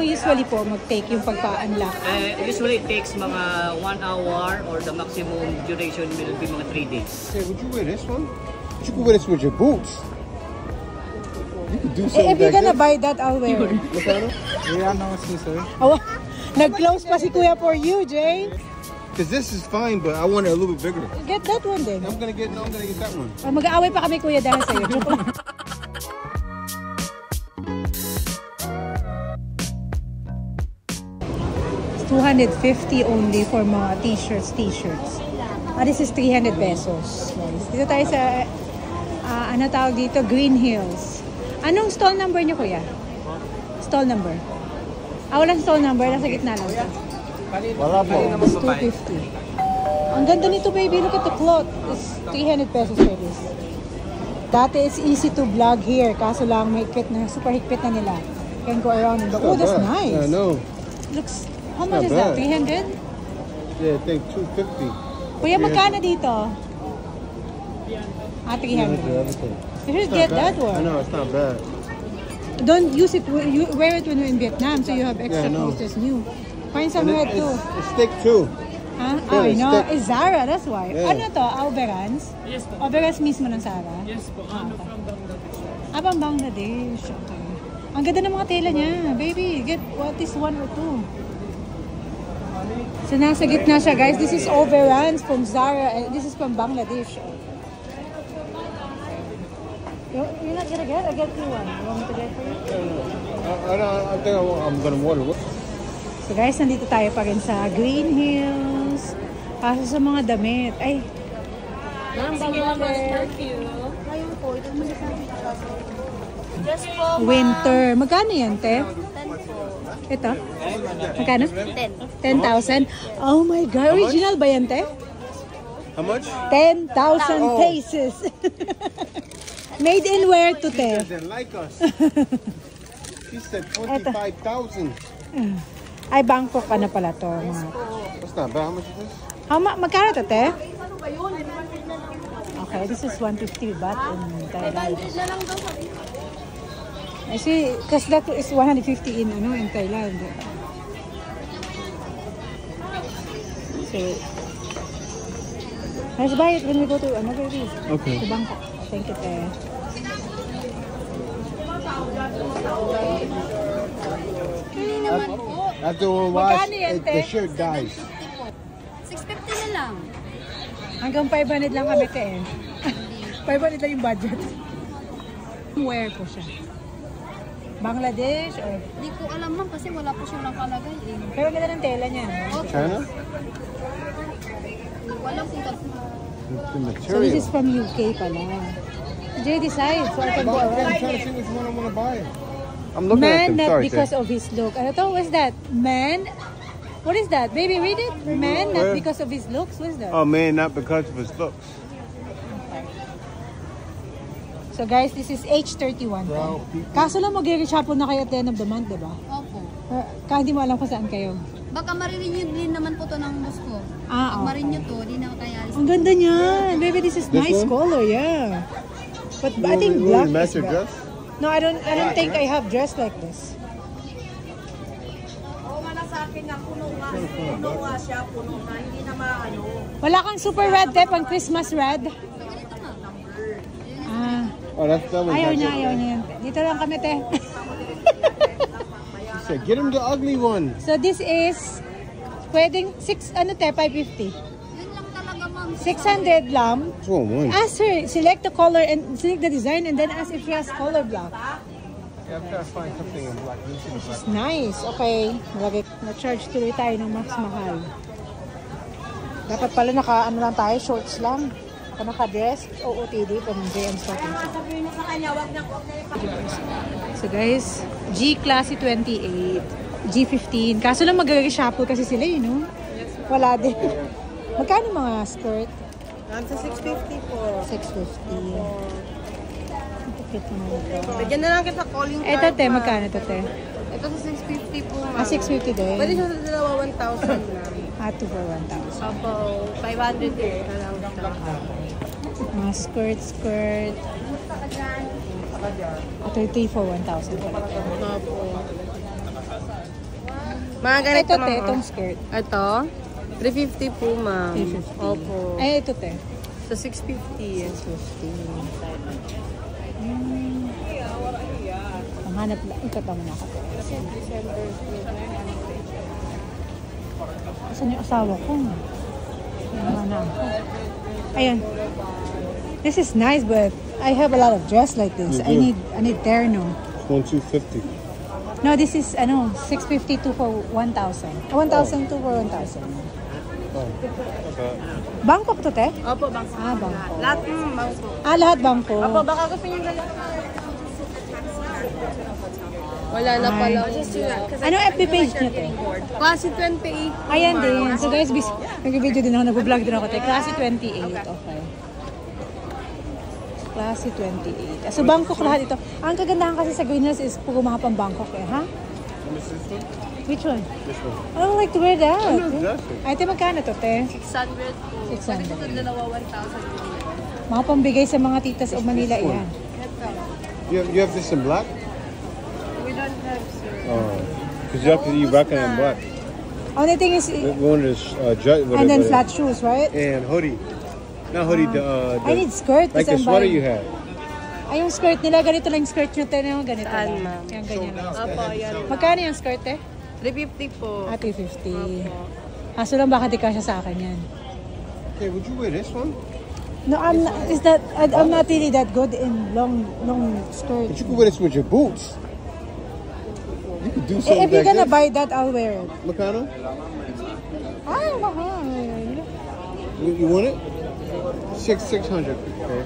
usually po mag-take yung pagpa-unlock? Usually it takes mga 1 hour or the maximum duration will be mga 3 days. Yeah, would you wear this one? But you can wear this with your boots. You could do something If you're gonna like buy that, I'll wear it. Yeah, no, sir. Oh, nag-close pa si Kuya for you, Jay. Because this is fine, but I want it a little bit bigger. Get that one then. I'm gonna get that one. Oh, mag-aaway pa kami, Kuya, dahil sa'yo. Joke lang. It's 250 only for mga t-shirts. This is 300 pesos. Guys. Dito tayo sa, ano tawag dito? Green Hills. Anong stall number niyo, Kuya? Stall number. Walang stall number. Nasa gitna lang ito. Wala po. It's 250. Ang ganda nito, baby. Look at the cloth. It's 300 pesos for this. Dati, it's easy to vlog here. Kaso lang, may higpit na, super higpit na nila. Can go around and oh, that's nice. Yeah, I know. Looks, how much is that? 300? Yeah, I think 250. Kuya, magkano dito? 300. You should get that one. I know, it's not bad. Don't use it, you wear it when you're in Vietnam, so you have extra clothes as new. Find some red too. It's thick too. Huh? Yeah, I know. thick. It's Zara, that's why. Yeah. Ano to? Oberans? Yes po. Oberans mismo ng Zara? Yes po. From Bangladesh. Pang Bangladesh. Okay. Ang ganda ng mga tela niya. Baby, get what is 1 or 2. So nasa gitna siya, guys. This is Oberans from Zara. And this is from Bangladesh. You're not gonna get? I get you one. You want me to get for you? I think I'm gonna order it. So guys, nandito tayo pa rin sa Green Hills. Kaso sa mga damit. Ay! Just po, Winter. Magkano yan, te? 10 po. Ito? Magkano? 10. 10,000? Oh my God. Original ba yan, te? How much? 10,000 pesos. Made in where to, te? She doesn't like us. She said 25,000. Ay, Bangkok ka na pala to. That's not bad. How much is this? Magkano to, te? Okay, this is 150 baht in Thailand. I see, because that is 150 in Thailand. So, let's buy it when we go to another place. Okay. To Bangkok. Thank you, te. After we wash, Magkano yan, te? the shirt dies. 650 na lang. Hanggang 500 lang kami, te. 500 lang yung budget. Where po siya? Bangladesh or... Hindi ko alam ma'am kasi wala po siya nakalagay eh. Pero ganda ng tela niya. China? Wala po kasi. The material. So this is from UK pala. Jay decides. So I can go I'm around. trying to see which one I want to buy. I'm looking Man, at them. not Sorry, because of his look. Ano to? What's that? Man? What is that? Baby, read it. Man, not because of his looks. What is that? Oh man, not because of his looks. So guys, this is H31. Kaso lang mag-reshuffle na kayo at the end of the month, diba? Opo. Kaya hindi mo alam kung saan kayo. Baka marirenew din naman po to ng boss ko. Ah, Pag marirenew to, di na kaya alis. Ang ganda niyan. Baby, this is nice one? color, yeah. But I think black match is your better. dress? No, I don't think I have dress like this. Wala kang super red, te, pang Christmas red. Ah, Oh, that one. ayaw niya yan. Dito lang kami, te. She said, get him the ugly one. So this is, pwedeng 550. Yun lang talaga ma'am. 600 lang. Which one? Ask her, select the color and select the design and then ask if she has color block. Yeah, I'm trying to find something in black. It's nice. Okay. Na-charge tuloy tayo ng mas mahal. Dapat pala ano lang tayo, shorts lang. Naka-dress, OOTD, from JM Stocking. So guys, G Classy 28, G15. Kaso lang mag-reshuffle kasi sila, you know? Wala din. Magkano mga skirt? Nasa 650 po. 650. Cute naman ito. Bigyan na lang kita calling card. Ito, te, magkano ito, te? Ito sa 650 po. 650 din. Pwede siya sa dalawa 1,000 lang. 2 for 1,000. Opo, 500 din na lang ito. Mga skirt. Ito 3 for 1,000. Opo. Mga ganito, Ito, ma'am. te, oh. itong skirt. Ito, 350 po, ma'am. 350. Opo. Ay, ito, te. So, 650. 650. Ang hanap lang. Ito naman ako. Asan yung asawa ko? Naman ako. Ayan. This is nice, but I have a lot of dress like this. I need terno. It's 1,250. No, this is 652 for 1,000. 1,002 for 1,000. Oh, okay. Bangkok to, te? Opo, bangko. Ah, Bangkok. Lahat, bangko. Ah, lahat Bangkok. Opo, baka gusto niyo dalawa. Wala na pala. Ano FB page niyo, te? Classy 28. Ayan din. So guys, nag-video din ako, nag-vlog din ako, te. Classy 28. Okay. Classy 28. So Bangkok lahat ito. Ang kagandahan kasi sa Green Hills is puro mga pang Bangkok eh, ha? Which one? This one. I don't like to wear that. No, that's it. Ay, te, magkano to, te? 600 po. 600. Ito dalawa, 1,000. Mga pambigay sa mga titas o Manila, This one. yan. You have this in black? We don't have, sir. Oh, because you rock it in black. Only thing is, The one is and then flat shoes, right? and hoodie. Not hoodie. I need skirt. like the kasi I'm sweater buying- you have. Ay, yung skirt nila, ganito lang yung skirt nyo, te. Ganito Saan, lang. ma'am? Yan, ganyan lang. Opo, yan. Magkano yung skirt, te? 350 po. Ah, 350. Opo. Kaso lang baka di kasya sa akin yan. Okay, would you wear this one? No, I'm not really that good in long skirt. But you could wear this with your boots. You could do Eh, something if you're like gonna this. buy that, I'll wear it. Makano? Ay, mahal. You want it? 600. Okay.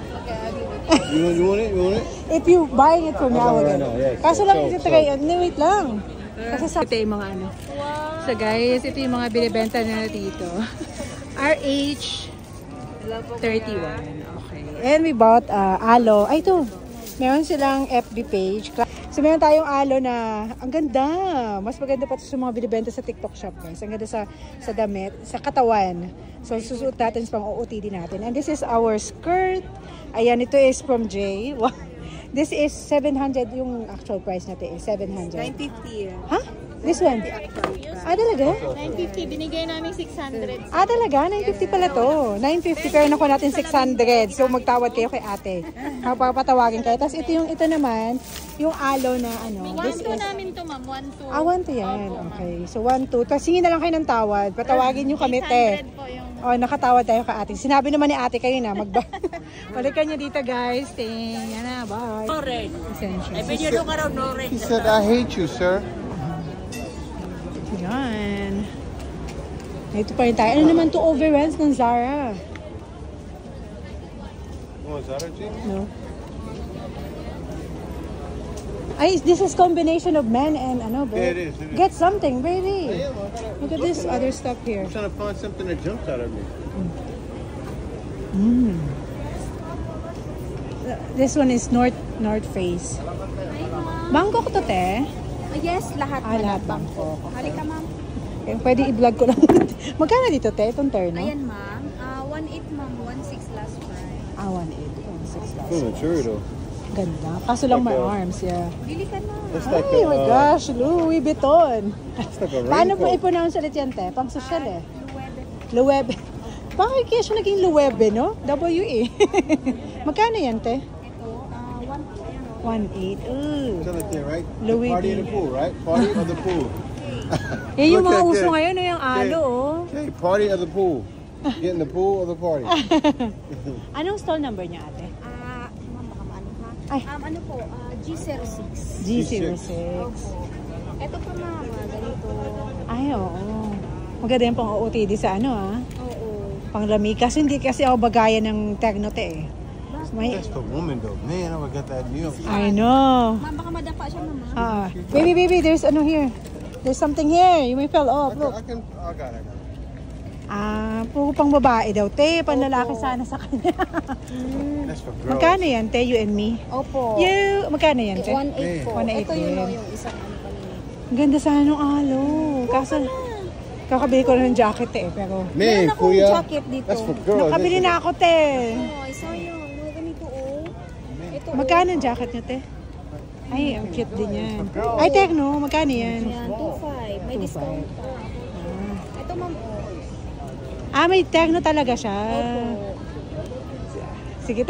You want it? You want it? If you buying it for me, I will Right get now, it. yes. Kaso lang, So- ito kay, wait lang. Kasi sa ito yung mga ano. So guys, ito yung mga binibenta nila dito. RH 31. Okay. And we bought alo. Ay, ito. Meron silang FB page. So meron tayong alo na ang ganda. Mas maganda pa ito sa mga binibenta sa TikTok shop, guys. Ang ganda sa damit, sa katawan. So susuot natin sa pang-OOTD natin. And this is our skirt. Ayan, ito is from Jay. Wow. This is 700. Yung actual price natin is 700. 950. Ha? This one? Ah, talaga? 950, binigay namin 600. Ah, talaga? 950 pala to. 950 pero nakuha natin 600. So, magtawad kayo kay ate. Papatawagin kayo. Tapos ito naman, yung alo na ano. This 1-2 is... namin to, ma'am. 1-2. Ah, 1 to yan. Okay. So, 1, 2. Tapos hingin na lang kayo ng tawad. Patawagin nyo kami, te. 800 po yung... Oh, nakatawad tayo kay ate. Sinabi naman ni ate kayo na. Balikan nyo dito, guys. Yan na. Bye. Essential. He said, I hate you, sir. Yan. Ito pa rin tayo. Ano naman to overruns ng Zara? Oh, is that our jeans? No. Ay, this is combination of men and ano, bro. Yeah, it is, it is. Get something, baby. Yeah, well, I gotta- Look at this other stuff here. I'm trying to find something that jumps out at me. This one is North Face. Bangkok to, te. Yes, lahat. Ah, lahat Bangkok. Halika, ma'am. Okay, pwede i-vlog ko lang. Magkano dito, te? Itong terno? Ayan, ma'am. 1.8, ma'am. 1.6 last price. Ah, 1.8. 1.6 last. Oh, material though. Ganda. Kaso lang may Okay. arms, yeah. Bili ka na. That's like Ay, my a, gosh, Louis Vuitton. it's like a Paano mo raincoat. i-pronounce ulit yan, te? Pang social eh. Luwebe. Bakit kaya siya naging Luwebe, no? W-E. Magkano yan, te? Ito, 1.8. 1.8. Ooh. It's on the thing, right? Louis Party V. in the pool, right? Party of the pool. Yan yung Look mga at uso this. ngayon, no? Yung alo, oh. Okay, party of the pool. Get in the pool or the party? Anong stall number niya, ate? Ma'am, baka maano ha? Ay. Ano po, G06. G06. Ito pa, ma'am. Ganito. Ay, oo. Maganda yung pang OOTD sa ano, ah. Oo. Pang lami. Kasi hindi kasi ako bagayan ng Tecnote, eh. May, That's the woman though. Man, I would get that New York. I know. Ma'am, baka madapa siya, ma'am. Ah, baby, there's ano here. There's something here. You may fell off. Look. I got it. Ah, puro pang babae daw. Te, panlalaki sana sa kanya. That's for girls. Magkano yan, te? You and me? Opo. You, magkano yan, te? 1.8 po. 1.8 Ito yun, din. yung isang ano kanina. Ang ganda sana nung alo. Kaso, kakabili ko na ng jacket, eh. Pero, Man, Meron akong kuya. jacket dito. That's for girls. nakabili isn't na it? ako, te. Ay, sayang. Mga ganito, oh. Ito, Magkano ang jacket niyo, te? Ay, ang cute din yan. Ay, Tecno, magkano yan? Yan, 2.5. May discount pa. Ito ma'am, oh. Ah, may Tecno talaga siya. Opo. Sige,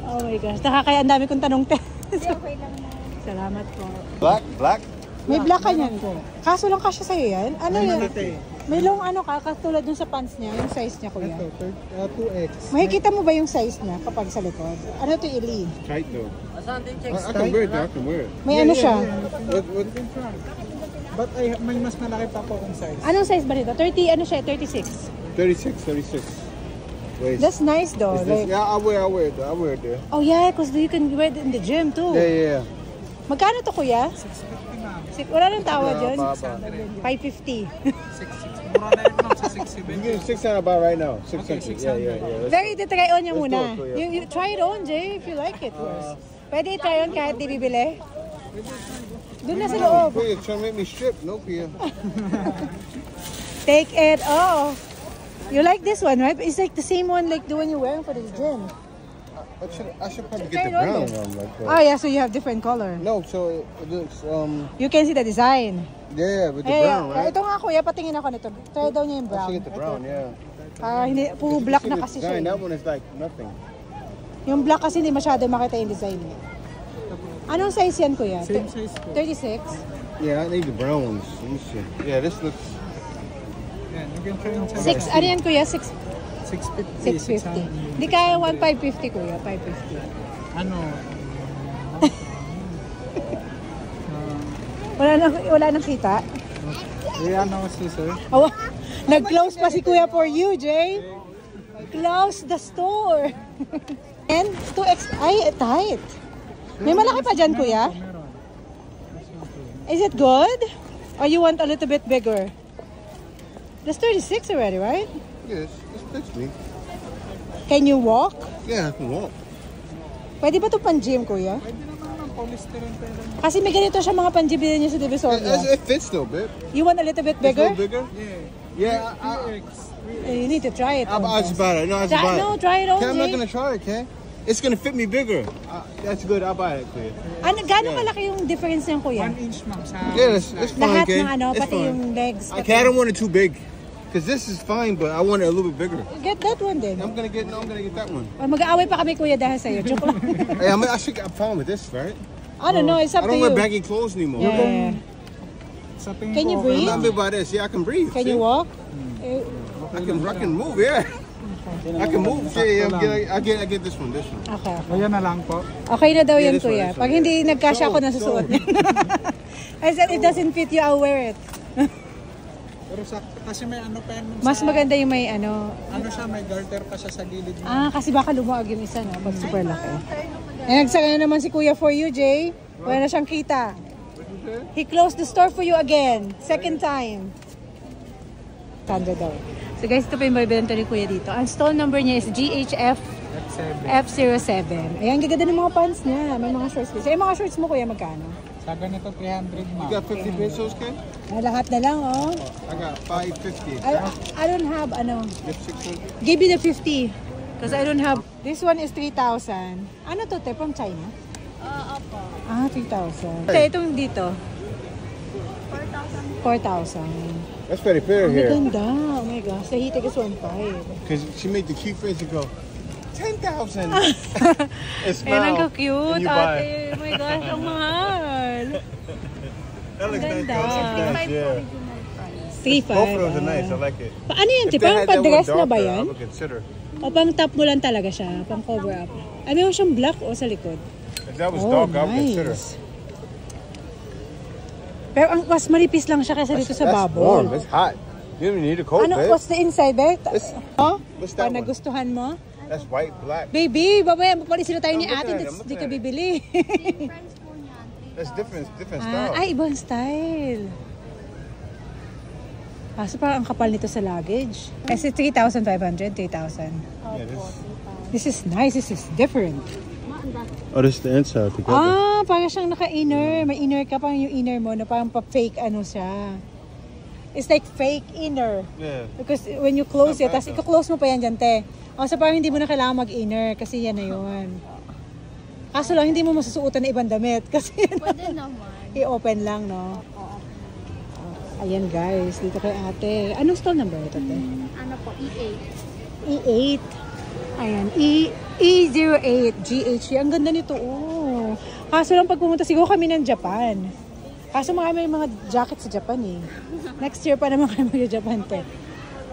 oh my gosh. Nakakaya ang dami kong tanong, te. Okay lang na. Salamat po. Black? May black ka niyan ko. Kaso lang kasya sa'yo yan? Ano yan? May long ano ka, katulad dun sa pants niya, yung size niya, kuya. 2X. Makikita mo ba yung size niya kapag sa likod? Ano to, Ili? Tight though. Something I can wear it. I can wear it. May ano siya? What? But may mas malaki pa po kung size. Anong size ba nito? 30, ano siya? 36. 36. Wait. That's nice though. Is this, Like, yeah, I wear it. I wear it there. oh yeah, because you can wear it in the gym too. Yeah. Magkano to, kuya? 650 ma'am. Wala nang tawad Yeah, yun? baba. 550. 660. Mura na yun ma'am sa You 670. get 600 about right now. 600. Okay, 600. Yeah. Let's Very, try on niya Let's muna. do it, kuya. You try it on, Jay, if you like it first. Pwede i-try on kahit di bibili? Doon na sa loob. Kuya, trying to make me strip. No, Kuya. Take it off. You like this one, right? It's like the same one like the one you're wearing for the gym. I should probably Try get the it on brown then. one. Like that. Oh yeah, so you have different color. No, so it looks, You can see the design. yeah, with the Eh, brown, right? ito nga kuya, patingin ako nito. Try daw niya yung I brown. should get the brown, yeah. Hindi, puro black See na the kasi siya. design, eh. that one is like nothing. Yung black kasi hindi masyado makita yung design niya. Anong size yan kuya? Same size po. 36? Yeah, I need the brown ones. Let me see. Yeah, this looks. Yan, you can try on size. 6, ano yan kuya? 650. 650. Hindi kaya 1,550 kuya, 550. Ano? Wala nang kita? Yan ako si sir. Oh, nag-close pa si kuya for you, Jay. Close the store. And 2X, ay, tight. May malaki pa dyan, kuya? Meron. Is it good? Or you want a little bit bigger? That's 36 already, right? Yes, this fits me. Can you walk? Yeah, I can walk. Pwede ba ito pang-gym, kuya? Pwede naman ng polyester and pwede. Kasi may ganito siya mga pang-gym din niya sa Divisoria. It fits though, babe. You want a little bit It's a bigger? little bigger? Yeah. Yeah, 3X. You need to try it. I'll first. buy it. No, I'll just buy it. No, try it on, Okay, I'm not Jay. gonna try it, okay? It's gonna fit me bigger. That's good. I'll buy it, Kuya. Ano, gaano Yeah. kalaki yung difference niyan, kuya? 1 inch ma'am sa Yeah, it's fine, Lahat okay? ng ano, It's pati fine. yung legs. Okay, I don't want it too big. Because this is fine, but I want it a little bit bigger. Get that one then. I'm gonna get that one. Mag-aaway pa kami, kuya, dahil sa'yo. Joke lang. Hey, I should get fine with this, right? I don't know, it's up I to don't you. wear baggy clothes anymore. Yeah. sa tingin Can you ko, breathe? I'm not big by this. Yeah, I can breathe. Can see? you walk? Eh, I can move. Yeah, I can move. Yeah, I get this one. Okay. Ayan na lang po. Okay na daw Yeah, yan, this one, kuya. this one, Pag yeah. hindi nagkasya ako, So, nasusuot niya. I said, it doesn't fit you, I'll wear it. Pero sakto kasi may ano pa yan ma'am Mas sa- maganda yung may ano. Ano siya, may garter pa siya sa gilid niya. Ah, kasi baka lumuag yung isa, no? Pag super laki. Eh, nagsaka na naman si kuya for you, Jay. Wala na siyang kita. He closed the store for you again. Second time. Tanda daw. So guys, ito pa yung bibenta ni kuya dito. Ang stall number niya is GHF F07. Ayan, gaganda ng mga pants niya. May mga shorts. So, yung mga shorts mo, kuya, magkano? Sa ganito 300 You ma'am. got 50 pesos, Ken? Ah, lahat na lang, oh. I got 550. I don't have, ano, Just 600. give me the 50. Because I don't have, this one is 3,000. Ano to, te? From China? Opo. Ah, 3,000. Te, itong dito. 4,000. That's very fair Ang here. ganda. Oh my gosh. The heatig is 1.5. Because she made the cute face and go, 10,000. It's Eh, ang now. cute, And you buy. ate. Oh my gosh, ang mahal. That looks nice. Ganda. That looks nice, yeah. 3.5. Both of those are nice. I like it. Ano yan, If te? they Parang had that one pa-dress na ba darker, yan? I would consider. O pang top mo lang talaga siya? Pang cover up? Ay, meron siyang black o sa likod? If that was Oh, dark, I would consider. nice. Pero ang mas manipis lang siya kaysa dito sa That's warm. bubble. It's hot. You don't even need a coat, Ano, babe. what's the inside, babe? It's- Oh? what's that Pag one? nagustuhan mo? That's white, black. Baby, babaya, mapalis na tayo ni I'm ate, looking at it, tapos I'm di ka looking at it. bibili. Friends po niyan. That's different Ah, style. ay, ibang style. Ah, so parang ang kapal nito sa luggage. Kasi 3,500, 3,000. Yeah, This is nice, this is different. Oh, this is the inside together. Ah, parang siyang naka-inner. May inner ka, parang yung inner mo na parang pa-fake ano siya. It's like fake inner. Yeah. Because when you close it, Not bad, tapos i-close mo pa yan dyan, te. O, so parang hindi mo na kailangan mag-inner kasi yan na yun. Kaso lang, hindi mo masusuotan na ibang damit. Kasi Pwede naman. i-open lang, no? Ayan guys, dito kay ate. Anong stall number ito, te? Ano po, E8. E8. Ayan, E08 GH. Ang ganda nito, oh. Kaso lang pag pumunta siguro kami ng Japan. Kaso may mga jacket sa Japan eh. Next year pa naman kami mag-Japan, te.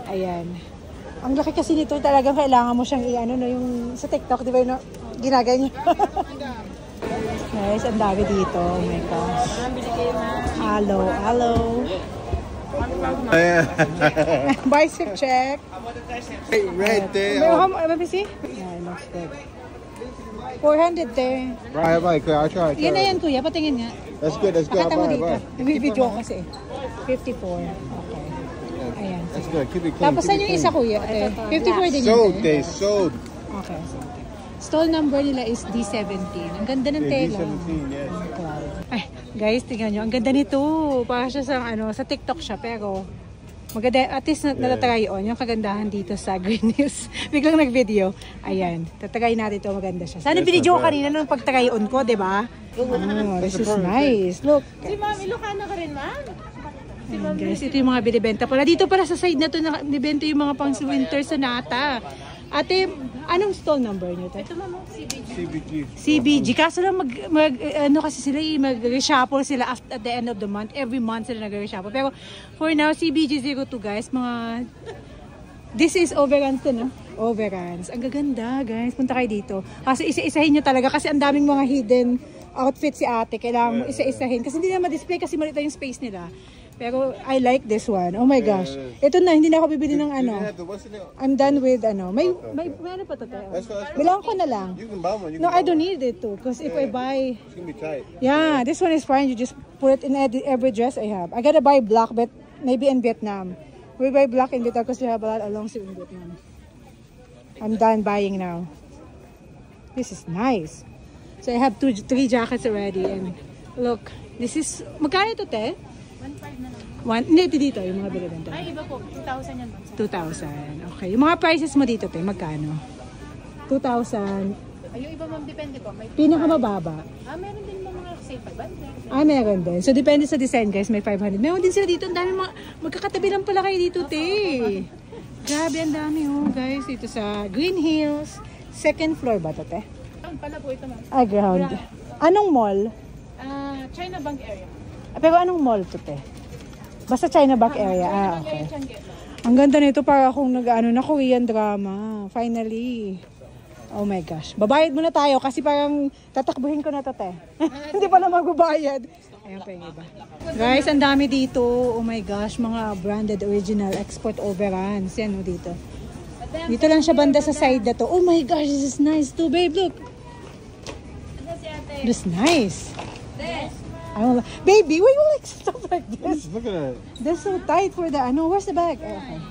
Ayan. Ang laki kasi nito, talagang kailangan mo siyang i-ano, no, yung sa TikTok, di ba yun, no? Ginagay niya. Guys, ang dami dito. Oh my gosh. Hello, hello. Bicep check. Right there. Let me see. Yeah, it looks good. 400 there. Bye. I'll try. Yan na yan, kuya. Patingin nga. That's good. Pakita mo dito. Bye. Nag-video kasi. 54. Okay. Ayan. That's good. Keep it clean. Tapos saan yung isa, kuya? 54 din Sold. yun. They sold. Okay. Stall number nila is D17. Ang ganda ng tela. D17, yes. Ay, guys, tingnan nyo. Ang ganda nito. Para siya sa TikTok siya. Pero, maganda. At least natatry on yung kagandahan dito sa Green Hills. Biglang nag-video. Ayan. Tatry natin ito. Maganda siya. Sana binidyo ko kanina nung pag-try on ko, diba? Oh, this is nice. Look. Si Ma'am, Ilocano ka rin, Ma'am? Ayan, guys, ito yung mga binibenta pala. Dito pala sa side na to, binibenta yung mga pang winter sonata. Ate, anong stall number nyo? Ito, Ma'am, CBG. CBG. Kaso lang ano kasi sila, mag-reshuffle sila at the end of the month. Every month sila nag-reshuffle. Pero for now, CBG02 guys, this is overruns din, no? Overruns. Ang gaganda, guys. Punta kayo dito. Kasi isa-isahin nyo talaga kasi ang daming mga hidden outfit si ate. Kailangan mo isa-isahin. Kasi hindi na ma-display kasi malita yung space nila. Pero I like this one. Oh my gosh. Ito na, hindi na ako bibili ng ano. I'm done with ano. May ano pa to tayo? Bilang ko na lang. You can buy one. No, I don't need it too. Because if I buy... It's gonna be tight. Yeah, this one is fine. You just put it in every dress I have. I gotta buy black, but maybe in Vietnam. We buy black in Vietnam because we have a lot along in Vietnam. I'm done buying now. This is nice. So I have 3 jackets already. And look, this is... Magkano ito, te? 1.5 na lang. Hindi, dito yung mga binibenta. Ay, iba po. 2,000 yan, Ma'am. 2,000. Okay. Yung mga prices mo dito, te, magkano? 2,000. Ay, yung iba, Ma'am, depende po. May Pinakamababa. meron din mga say 500. Meron din. So, depende sa design, guys. May 500. Meron din sila dito. Ang dami magkakatabi lang pala kayo dito, te. Grabe, ang dami, oh, guys. Dito sa Green Hills. Second floor ba ito, te? Ground pala po ito, Ma'am. Ground. Anong mall? China Bank area. Pero anong mall to, te? Basta China Bank area. Okay. Ang ganda nito para akong na Korean drama. Finally. Oh my gosh. Babayad muna tayo kasi parang tatakbuhin ko na to, te. Hindi pala magbabayad. Ayan pa yung iba. Guys, ang dami dito. Oh my gosh. Mga branded original export overruns. Yan o dito. Dito lang siya banda sa side na to. Oh my gosh, this is nice too, babe. Look. This is nice. Baby, why you like stuff like this? Look at that. They're so tight for the ano. Where's the bag? Oh, okay.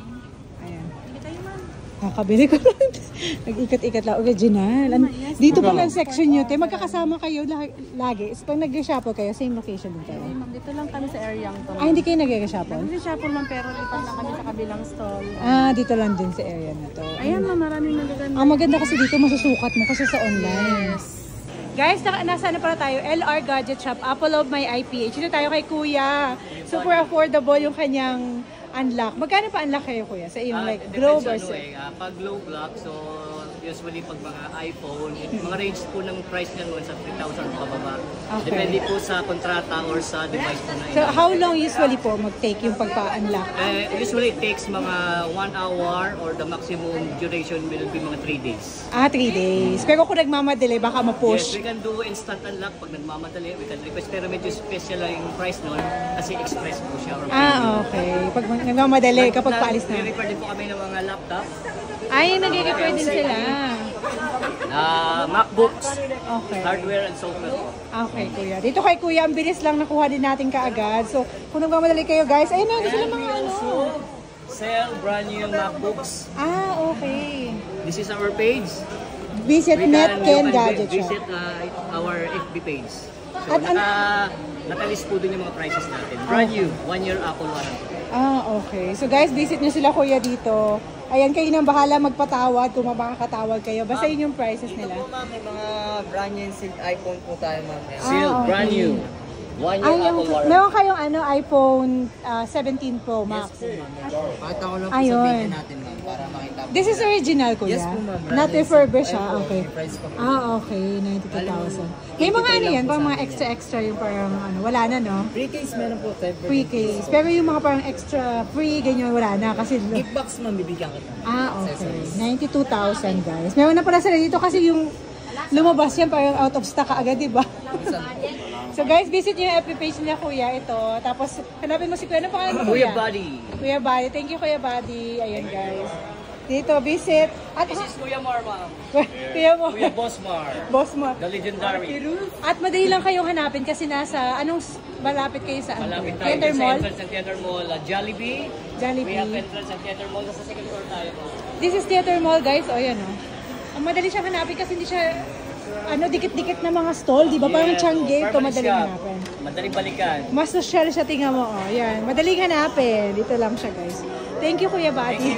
Ayan. Kakabili ko lang. Nag-ikat-ikat lang. Original. Dito pala ang section nyo, te. Magkakasama kayo lagi. So, pag nag-reshuffle kayo, same location din kayo. Ma'am, dito lang kami sa area to. Hindi kayo nag-reshuffle? Nag-reshuffle lang pero lipat lang kami sa kabilang stall. Dito lang din sa area na to. Ayan, Ma'am, maraming magaganda. Ang maganda kasi dito, masusukat mo kasi sa online. Guys, nasa na pala tayo? LR Gadget Shop, Apple of my IPH. Dito tayo kay Kuya. Super affordable yung kanyang unlock. Magkano pa unlock kayo, Kuya? Sa iyong like globe or set? Pag globe lock, so usually pag mga iPhone, mga range po ng price niyan sa 3,000 pababa. Okay. Depende po sa kontrata or sa device po na So, how long usually po mag-take yung pagpa-unlock? usually it takes mga 1 hour or the maximum duration will be mga 3 days. 3 days. Pero kung nagmamadali, baka Yes, ma-push. we can do instant unlock pag nagmamadali. We can request pero medyo special lang yung price nun kasi express po siya. Or Okay. Pag nagmamadali, kapag paalis na. Re-refer din po kami ng mga laptop. Nag-refer din sila. MacBooks, Okay. hardware and software. Okay, Kuya. Dito kay Kuya, ang bilis lang nakuha din natin kaagad. So, kung nagmamadali kayo, guys, ayun na, sila And we mga ano. also sell brand new MacBooks. Okay. This is our page. Visit You Netken can Gadget Shop. visit our FB page. So, At nakalist po din yung mga prices natin. Brand new, 1 year Apple warranty. Okay. So guys, visit nyo sila Kuya dito. Ayan, kayo nang bahala magpatawad kung makakatawad kayo. Basta yun yung prices nila. Ma'am, may mga brand new sealed iPhone po tayo, ma'am. Sealed, okay. brand new. 1 year Ay, Apple warranty. meron kayong iPhone 17 Pro Max. Pakita ko lang po Ayun. sa video natin, ma'am, para makita po. This is original, kuya? Yes po, ma'am. Not refurbished, ha? Okay. May price pa po. Okay. 92,000. May mga yan, parang mga extra yung parang wala na, no? Free case meron po tayo. Free case. Pero yung mga parang extra free, ganyan, wala na. Kasi, Gift box, ma'am, bibigyan kita. okay. 92,000, guys. Meron na pala sila dito kasi yung lumabas yan, parang out of stock agad, di ba? So guys, visit nyo yung FB page nila, kuya. Ito. Tapos, hanapin mo si kuya. Ano pangalan mo, Kuya kuya? Buddy. Kuya Buddy. Thank you, Kuya Buddy. Ayan, guys. Dito, visit. At, This is Kuya Mar, ma'am. kuya mo. Kuya Boss Mar. Boss mo. The legendary. At madali lang kayong hanapin kasi nasa, malapit kayo sa Malapit tayo Theater sa Mall? entrance ng Theater Mall. Jollibee. Jollibee. We have entrance ng Theater Mall. Nasa second floor tayo, ma'am. This is Theater Mall, guys. O, yan, o. Ang madali siyang hanapin kasi hindi siya, dikit-dikit na mga stall, di ba? Parang Changi, ito madaling hanapin. Madaling balikan. Mas social siya, tingnan mo, o. Yan, madaling hanapin. Dito lang siya, guys. Thank you, Kuya Buddy.